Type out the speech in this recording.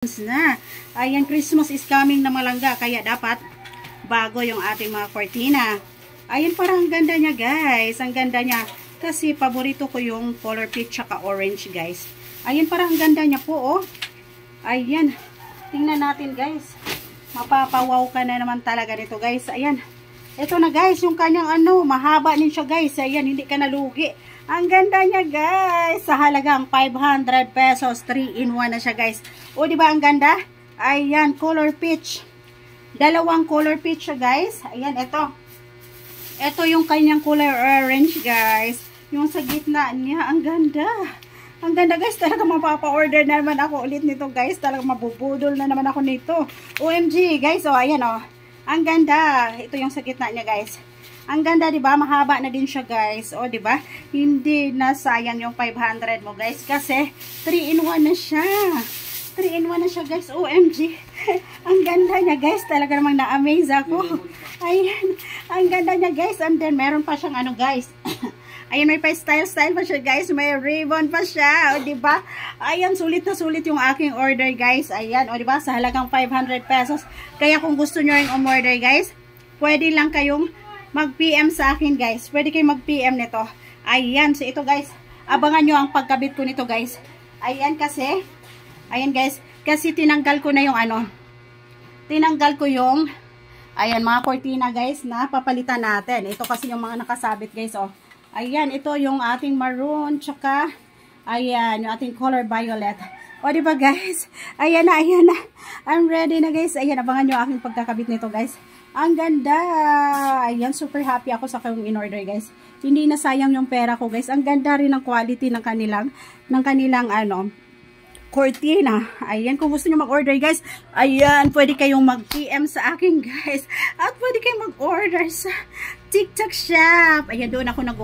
Na. Ayan, Christmas is coming na malangga, kaya dapat bago yung ating mga cortina. Ayan, parang ang ganda niya, guys. Ang ganda niya. Kasi paborito ko yung color peach tsaka orange, guys. Ayan, parang ang ganda niya po, oh. Ayan. Tingnan natin, guys. Mapapawaw ka na naman talaga nito, guys. Ayan. Ito na, guys, yung kanyang mahaba din siya, guys. Ayan, hindi ka nalugi. Ang ganda niya, guys. Sa halagang 500 pesos, 3-in-1 na siya, guys. O, di ba ang ganda? Ayan, color peach. Dalawang color peach siya, guys. Ayan, ito. Ito yung kanyang color orange, guys. Yung sa gitna niya, ang ganda. Ang ganda, guys. Talaga mapapa-order na naman ako ulit nito, guys. Talaga mabubudol na naman ako nito. OMG, guys. O, ayan, o. Ang ganda. Ito yung sa gitna niya, guys. Ang ganda, 'di ba? Mahaba na din siya, guys. O, 'di ba? Hindi na sayang yung 500 mo, guys, kasi 3-in-1 na siya. 3-in-1 na siya, guys. OMG. Ang ganda niya, guys. Talaga namang na-amaze ako. Ayan. Ang ganda niya, guys. And then meron pa siyang guys. Ayan, may pa style pa siya, guys. May ribbon pa siya. O, 'di ba? Ayan, sulit na sulit yung aking order, guys. Ayan, o, 'di ba? Sa halagang 500 pesos. Kaya kung gusto niyo ring umorder, guys, pwede lang kayong mag-PM sa akin, guys. Pwede kayo mag-PM nito. Ayan. So, ito, guys. Abangan nyo ang pagkabit ko nito, guys. Ayan, kasi, ayan, guys. Kasi tinanggal ko na yung tinanggal ko yung, ayan, mga cortina, guys, na papalitan natin. Ito kasi yung mga nakasabit, guys, oh. Ayan, ito yung ating maroon, tsaka, ayan, yung ating color violet. O, diba, guys? Ayan na, ayan na. I'm ready na, guys. Ayan, abangan nyo aking pagkakabit nito, guys. Ang ganda! Ayan, super happy ako sa kanyang in-order, guys. Hindi na sayang yung pera ko, guys. Ang ganda rin ng quality ng kanilang cortina. Ayan, kung gusto nyo mag-order, guys, ayan, pwede kayong mag-PM sa akin, guys. At pwede kayong mag-order sa TikTok shop. Ayan, doon ako nag